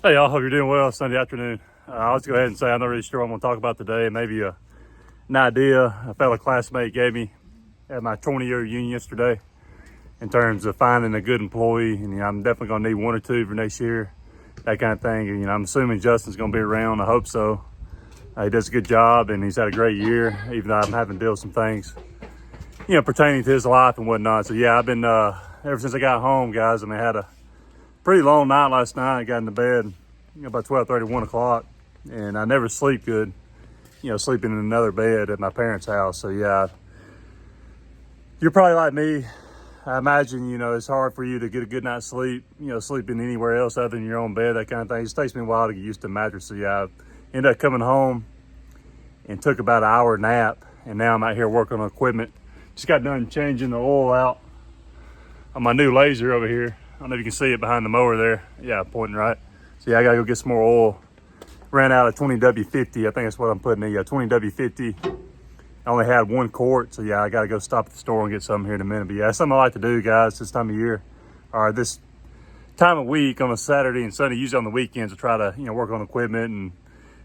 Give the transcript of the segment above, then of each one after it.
Hey, y'all. Hope you're doing well Sunday afternoon. I'll just go ahead and say I'm not really sure what I'm going to talk about today. Maybe an idea a fellow classmate gave me at my 20-year union yesterday in terms of finding a good employee. And I'm definitely going to need one or two for next year, that kind of thing. And I'm assuming Justin's going to be around. I hope so. He does a good job, and he's had a great year, even though I'm having to deal with some things, pertaining to his life and whatnot. So, yeah, I've been, ever since I got home, guys, I had a pretty long night last night. I got into bed about 12:30, 1 o'clock, and I never sleep good, sleeping in another bed at my parents' house. So, yeah, you're probably like me. I imagine, it's hard for you to get a good night's sleep, sleeping anywhere else other than your own bed, that kind of thing. It just takes me a while to get used to a mattress. So, yeah, I ended up coming home and took about an hour nap, and now I'm out here working on equipment. Just got done changing the oil out on my new Lazor over here. I don't know if you can see it behind the mower there. Yeah, pointing right. So yeah, I gotta go get some more oil. Ran out of 20W50. I think that's what I'm putting in. Yeah, 20W50. I only had 1 quart. So yeah, I gotta go stop at the store and get some here in a minute. But yeah, that's something I like to do, guys, this time of year. Or this time of week on a Saturday and Sunday, usually on the weekends, I try to, work on equipment and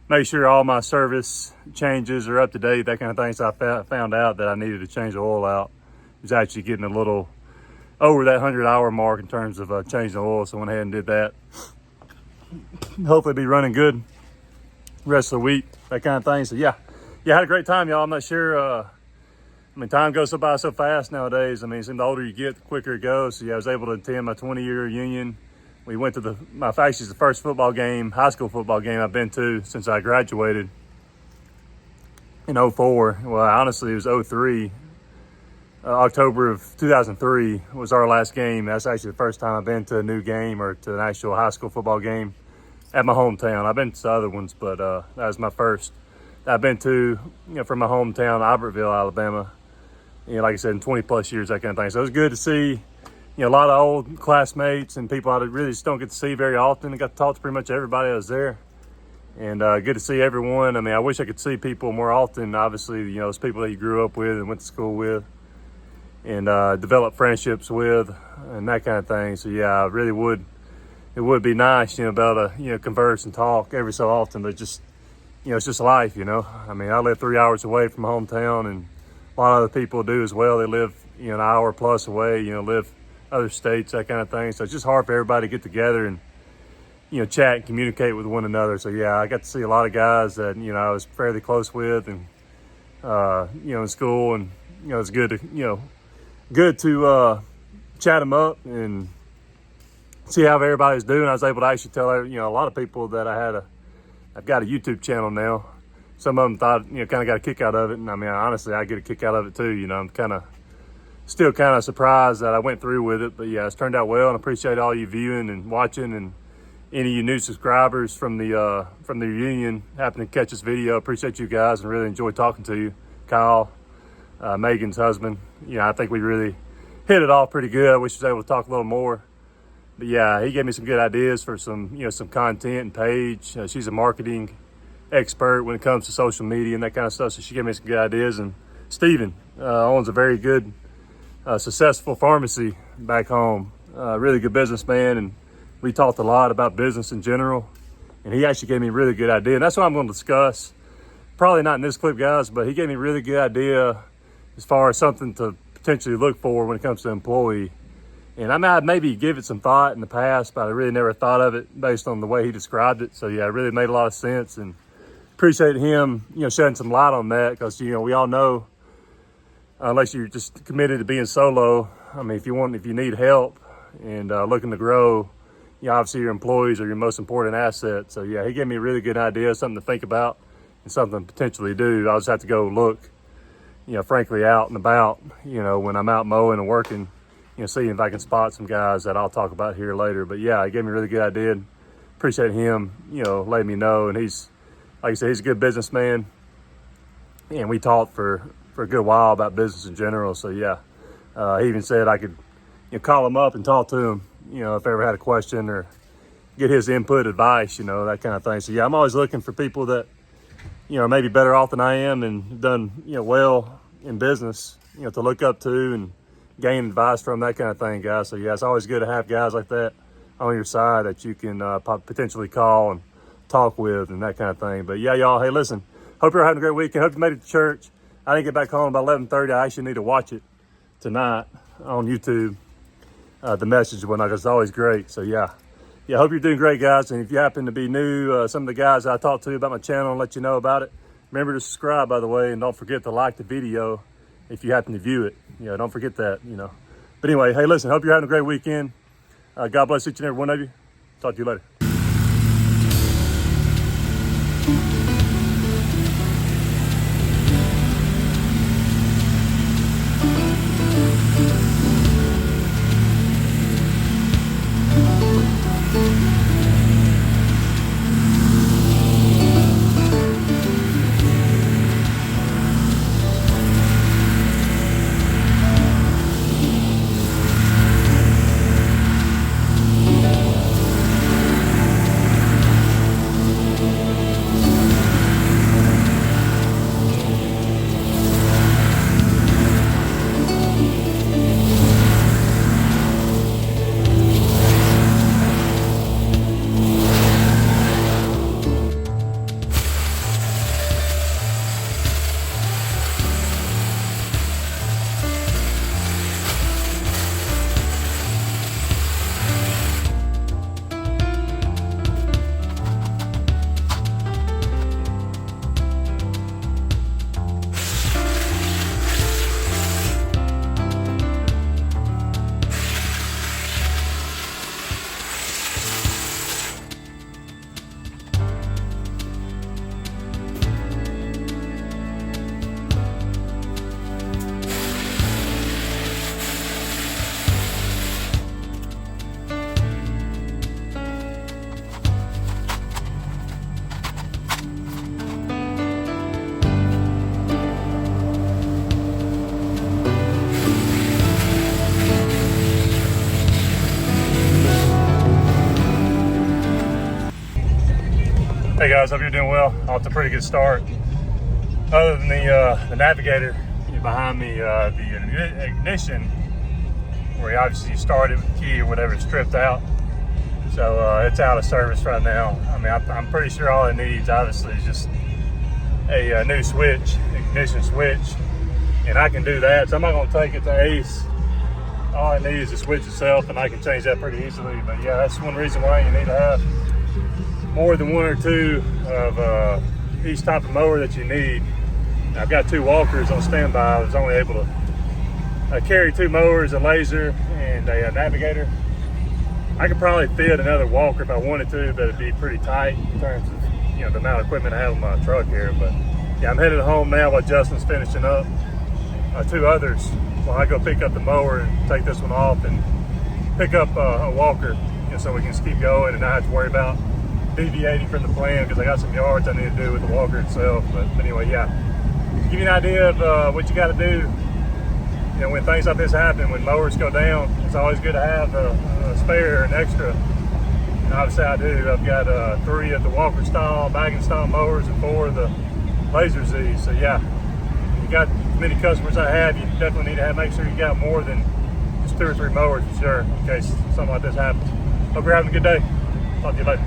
make sure all my service changes are up to date, that kind of thing. So I found out that I needed to change the oil out. It was actually getting a little over that 100-hour mark in terms of changing the oil, so I went ahead and did that. Hopefully be running good the rest of the week, that kind of thing. So yeah, I had a great time, y'all. I'm not sure, time goes by so fast nowadays. It seems the older you get, the quicker it goes. So yeah, I was able to attend my 20-year union. We went to actually the first football game, high school football game I've been to since I graduated in 04. Well, honestly, it was 03. October of 2003 was our last game. That's actually the first time I've been to a new game or to an actual high school football game at my hometown. I've been to other ones, but that was my first I've been to, from my hometown, Albertville, Alabama. Like I said, in 20 plus years, that kind of thing. So it was good to see, a lot of old classmates and people I really just don't get to see very often. I got to talk to pretty much everybody that was there. And good to see everyone. I wish I could see people more often. Obviously, those people that you grew up with and went to school with and develop friendships with and that kind of thing. So yeah, it would be nice, be able to, converse and talk every so often, but just, it's just life, I live 3 hours away from my hometown, and a lot of other people do as well. They live, an hour plus away, live other states, that kind of thing. So it's just hard for everybody to get together and, chat and communicate with one another. So yeah, I got to see a lot of guys that, I was fairly close with and, in school, and, it's good to chat them up and see how everybody's doing. I was able to actually tell, a lot of people that I've got a YouTube channel now. Some of them thought, kind of got a kick out of it. And honestly, I get a kick out of it too. I'm still kind of surprised that I went through with it. But yeah, it's turned out well, and I appreciate all you viewing and watching, and any of you new subscribers from the reunion happen to catch this video. I appreciate you guys and really enjoy talking to you. Kyle, Megan's husband. I think we really hit it off pretty good. I wish I was able to talk a little more. But yeah, he gave me some good ideas for some content and page. She's a marketing expert when it comes to social media and that kind of stuff. So she gave me some good ideas. And Steven owns a very good, successful pharmacy back home. Really good businessman. And we talked a lot about business in general. And he actually gave me a really good idea. And that's what I'm going to discuss. Probably not in this clip, guys, but he gave me a really good idea as far as something to potentially look for when it comes to employee. And I'd maybe give it some thought in the past, but I really never thought of it based on the way he described it. So yeah, it really made a lot of sense, and appreciate him, shedding some light on that, because, we all know, unless you're just committed to being solo, if you need help and looking to grow, obviously your employees are your most important asset. So yeah, he gave me a really good idea, something to think about and something to potentially do. I'll just have to go look, frankly, out and about, when I'm out mowing and working, seeing if I can spot some guys that I'll talk about here later. But yeah, he gave me a really good idea. Appreciate him, letting me know. And he's, like I said, he's a good businessman. And we talked for a good while about business in general. So yeah, he even said I could call him up and talk to him, if I ever had a question or get his input, advice, that kind of thing. So yeah, I'm always looking for people that, maybe better off than I am and done, well in business, to look up to and gain advice from, that kind of thing, guys. So yeah, it's always good to have guys like that on your side that you can potentially call and talk with and that kind of thing. But yeah, y'all, hey, listen, hope you're having a great weekend. Hope you made it to church. I didn't get back home by 11:30. I actually need to watch it tonight on YouTube, the message and whatnot, 'cause it's always great. So yeah, hope you're doing great, guys. And if you happen to be new, some of the guys I talked to about my channel and let you know about it, remember to subscribe, by the way, and don't forget to like the video if you happen to view it. Don't forget that, But anyway, hey, listen, hope you're having a great weekend. God bless each and every one of you. Talk to you later. Hey guys, hope you're doing well. Off to a pretty good start. Other than the navigator behind me, the ignition, where you obviously started with the key or whatever, is stripped out. So it's out of service right now. I mean, I'm pretty sure all it needs, obviously, is just a new switch, ignition switch, and I can do that. So I'm not going to take it to Ace. All it needs is the switch itself, and I can change that pretty easily. But yeah, that's one reason why you need to have more than one or two of each type of mower that you need. I've got two walkers on standby. I was only able to carry two mowers, a Lazor and a navigator. I could probably fit another walker if I wanted to, but it'd be pretty tight in terms of the amount of equipment I have on my truck here. But yeah, I'm headed home now while Justin's finishing up two others. While I go pick up the mower and take this one off and pick up a walker, so we can just keep going and not have to worry about deviating from the plan, because I got some yards I need to do with the walker itself. But anyway, yeah, to give you an idea of what you got to do, when things like this happen, when mowers go down, it's always good to have a spare, an extra. And obviously I do. I've got 3 of the walker style, bagging style mowers and 4 of the Lazor Z. So yeah, if you got as many customers I have, you definitely need to make sure you got more than just 2 or 3 mowers for sure, in case something like this happens. Hope you're having a good day. Talk to you later.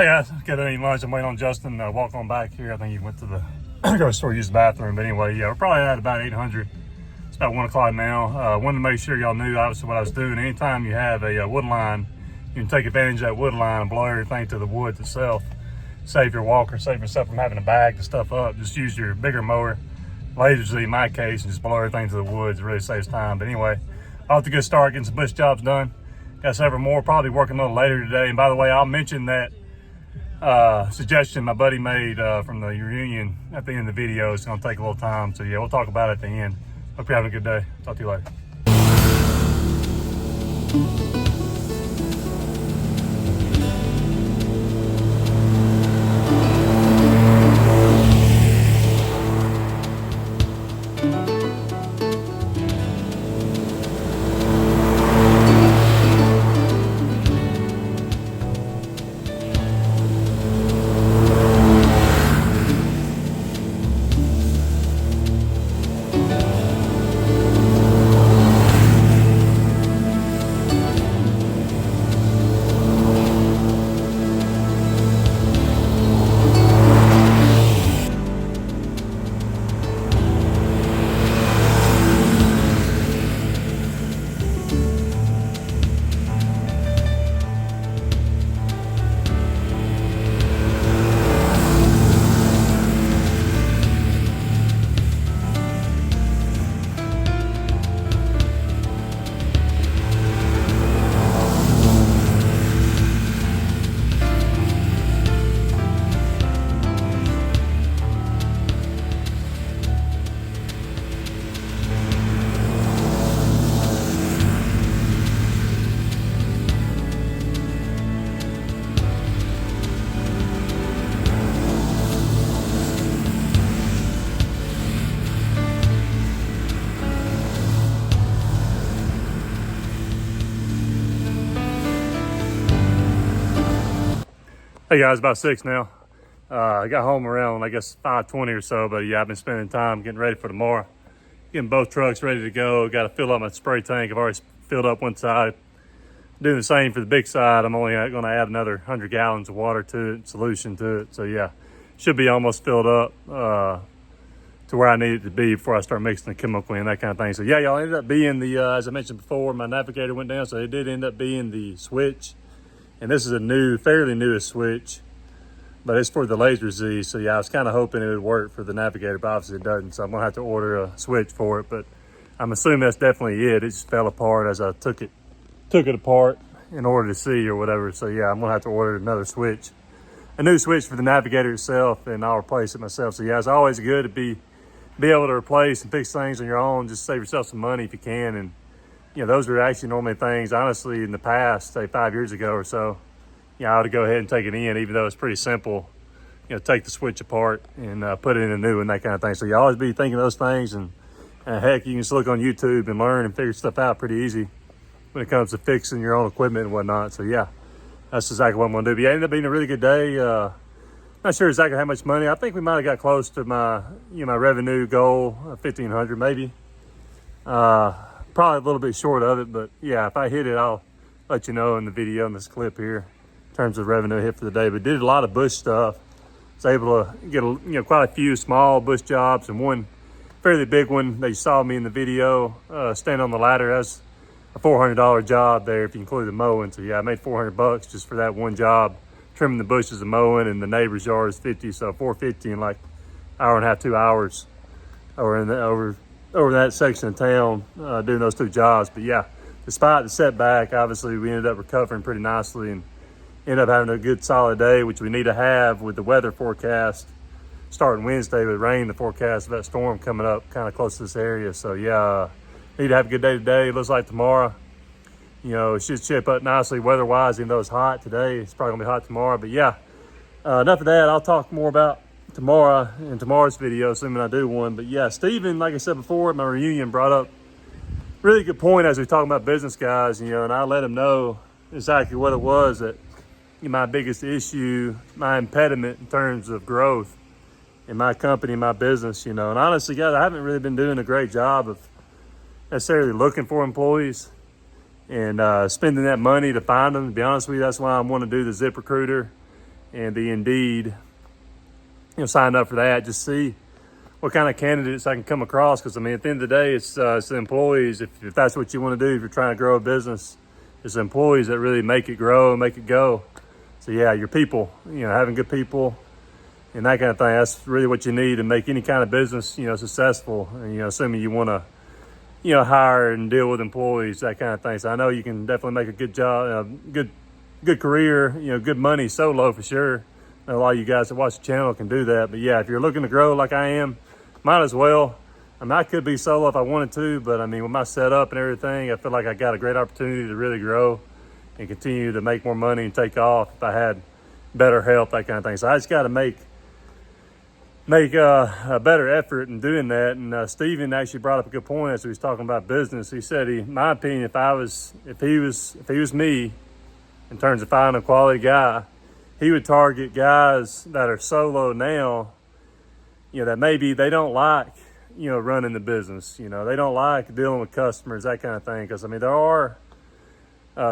Hey guys, got to eat lunch. I'm waiting on Justin to walk on back here. I think he went to the grocery store to use the bathroom. But anyway, yeah, we're probably at about 800. It's about 1 o'clock now. Wanted to make sure y'all knew obviously what I was doing. Anytime you have a wood line, you can take advantage of that wood line and blow everything to the woods itself. Save your walker, save yourself from having to bag the stuff up. Just use your bigger mower, Lazor Z in my case, and just blow everything to the woods. It really saves time. But anyway, off to a good start, getting some bush jobs done. Got several more, probably working a little later today. And by the way, I'll mention that suggestion my buddy made from the reunion at the end of the video. It's going to take a little time. So yeah, we'll talk about it at the end. Hope you're having a good day. Talk to you later. Hey guys, about 6 now. I got home around, I guess, 5:20 or so, but yeah, I've been spending time getting ready for tomorrow. Getting both trucks ready to go. Got to fill up my spray tank. I've already filled up one side. Doing the same for the big side. I'm only going to add another 100 gallons of water to it, solution to it. So yeah, should be almost filled up to where I need it to be before I start mixing the chemical and that kind of thing. So yeah, y'all, ended up being the, as I mentioned before, my navigator went down, so it did end up being the switch. And this is a new, fairly newest switch, but it's for the Lazor Z. So yeah, I was kind of hoping it would work for the navigator, but obviously it doesn't. So I'm gonna have to order a switch for it, but I'm assuming that's definitely it. It just fell apart as I took it apart in order to see or whatever. So yeah, I'm gonna have to order another switch, a new switch for the navigator itself, and I'll replace it myself. So yeah, it's always good to be able to replace and fix things on your own. Just save yourself some money if you can. And you know, those are actually normally things, honestly, in the past, say 5 years ago or so, you know, I ought to go ahead and take it in, even though it's pretty simple. You know, take the switch apart and put it in a new one, that kind of thing. So you always be thinking those things, and heck, you can just look on YouTube and learn and figure stuff out pretty easy when it comes to fixing your own equipment and whatnot. So yeah, that's exactly what I'm gonna do. But yeah, it ended up being a really good day. Not sure exactly how much money. I think we might have got close to my, you know, my revenue goal of 1,500 maybe. Probably a little bit short of it, but yeah, if I hit it, I'll let you know in the video, in this clip here, in terms of revenue hit for the day. But did a lot of bush stuff. Was able to get quite a few small bush jobs, and one fairly big one that you saw me in the video stand on the ladder. That's a $400 job there if you include the mowing. So yeah, I made $400 just for that one job, trimming the bushes and mowing, and the neighbor's yard is 50, so $450 in like hour and a half, 2 hours, over that section of town doing those 2 jobs. But yeah, despite the setback, obviously we ended up recovering pretty nicely and ended up having a good solid day, which we need to have with the weather forecast starting Wednesday with rain, the forecast of that storm coming up kind of close to this area. So yeah, need to have a good day today. It looks like tomorrow, you know, it should shape up nicely weather-wise, even though it's hot today. It's probably gonna be hot tomorrow. But yeah, enough of that. I'll talk more about tomorrow in tomorrow's video, assuming I do one. But yeah, Steven, like I said before at my reunion, brought up a really good point as we talking about business, guys, you know, and I let him know exactly what it was that, you know, my biggest issue, my impediment in terms of growth in my company, my business, you know. And honestly, guys, I haven't really been doing a great job of necessarily looking for employees and spending that money to find them. To be honest with you, that's why I want to do the ZipRecruiter and the Indeed, sign up for that. Just see what kind of candidates I can come across. Because I mean, at the end of the day, it's the employees. If that's what you want to do, if you're trying to grow a business, it's the employees that really make it grow and make it go. So yeah, your people, having good people and that kind of thing, that's really what you need to make any kind of business, successful. And, assuming you want to, hire and deal with employees, that kind of thing. So I know you can definitely make a good job, good career, good money solo for sure. A lot of you guys that watch the channel can do that. But yeah, if you're looking to grow like I am, might as well. I mean, I could be solo if I wanted to, but I mean, with my setup and everything, I feel like I got a great opportunity to really grow and continue to make more money and take off if I had better help, that kind of thing. So I just got to make a better effort in doing that. And Steven actually brought up a good point as he was talking about business. He said, in my opinion, if he was me, in terms of finding a quality guy, he would target guys that are solo now, that maybe they don't like, running the business. They don't like dealing with customers, that kind of thing. Because I mean, there are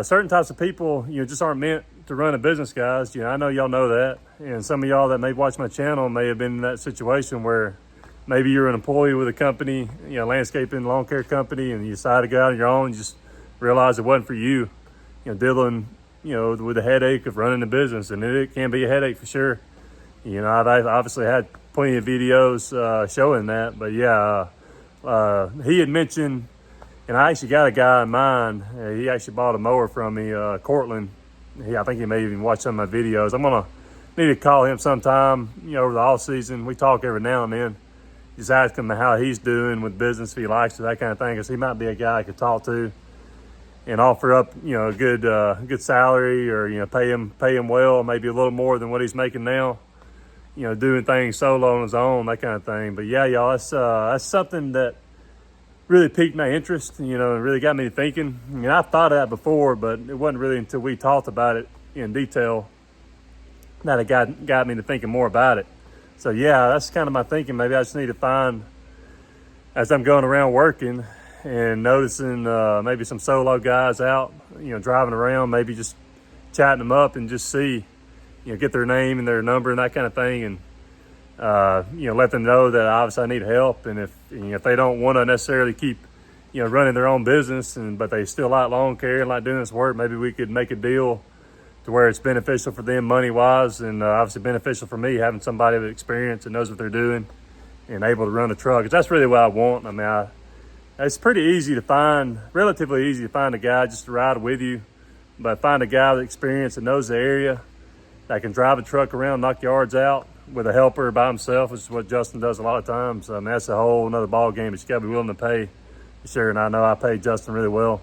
certain types of people, just aren't meant to run a business, guys. I know y'all know that. And some of y'all that may watch my channel may have been in that situation where maybe you're an employee with a company, landscaping, lawn care company, and you decided to go out on your own and just realize it wasn't for you, dealing, with the headache of running a business. And it can be a headache for sure. I've obviously had plenty of videos showing that. But yeah, he had mentioned, and I actually got a guy in mind. He actually bought a mower from me, Cortland. I think he may even watch some of my videos. I'm gonna need to call him sometime, over the off season. We talk every now and then. Just ask him how he's doing with business, if he likes it, that kind of thing, because he might be a guy I could talk to and offer up, a good salary, or pay him well, maybe a little more than what he's making now. Doing things solo on his own, that kind of thing. But yeah, y'all, that's something that really piqued my interest, and really got me thinking. I mean, I've thought of that before, but it wasn't really until we talked about it in detail that it got me to thinking more about it. So yeah, that's kind of my thinking. Maybe I just need to find, as I'm going around working and noticing maybe some solo guys out, driving around, maybe just chatting them up and just see, get their name and their number and that kind of thing, and let them know that obviously I need help. And if they don't want to necessarily keep, running their own business, but they still like lawn care and like doing this work, maybe we could make a deal to where it's beneficial for them money wise, and obviously beneficial for me having somebody with experience and knows what they're doing and able to run a truck. 'Cause that's really what I want. I mean, it's pretty easy to find, relatively easy to find a guy just to ride with you, but find a guy with experience that knows the area, that can drive a truck around, knock yards out with a helper by himself, which is what Justin does a lot of times. I mean, that's a whole another ball game, but you gotta be willing to pay. Sure, and I know I paid Justin really well,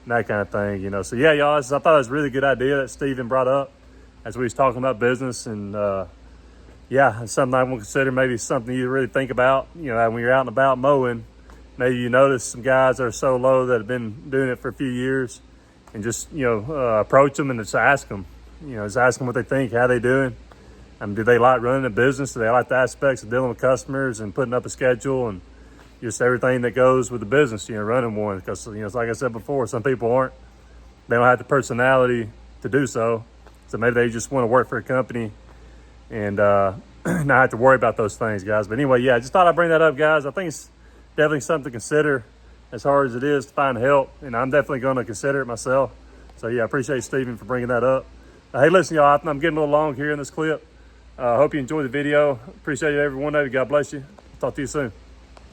and that kind of thing, So yeah, y'all, I thought it was a really good idea that Steven brought up as we was talking about business. And yeah, it's something I want to consider, maybe something you really think about, when you're out and about mowing. Maybe you notice some guys that are so low that have been doing it for a few years, and just, approach them and just ask them, just ask them what they think, how they doing. I mean, do they like running a business? Do they like the aspects of dealing with customers and putting up a schedule and just everything that goes with the business, running one? Because, like I said before, some people they don't have the personality to do so. So maybe they just want to work for a company and not have to worry about those things, guys. But anyway, yeah, I just thought I'd bring that up, guys. I think it's definitely something to consider as hard as it is to find help. And I'm definitely going to consider it myself. So yeah, I appreciate Steven for bringing that up. Hey, listen, y'all, I'm getting a little long here in this clip. Hope you enjoyed the video. Appreciate every one of you. God bless you. Talk to you soon.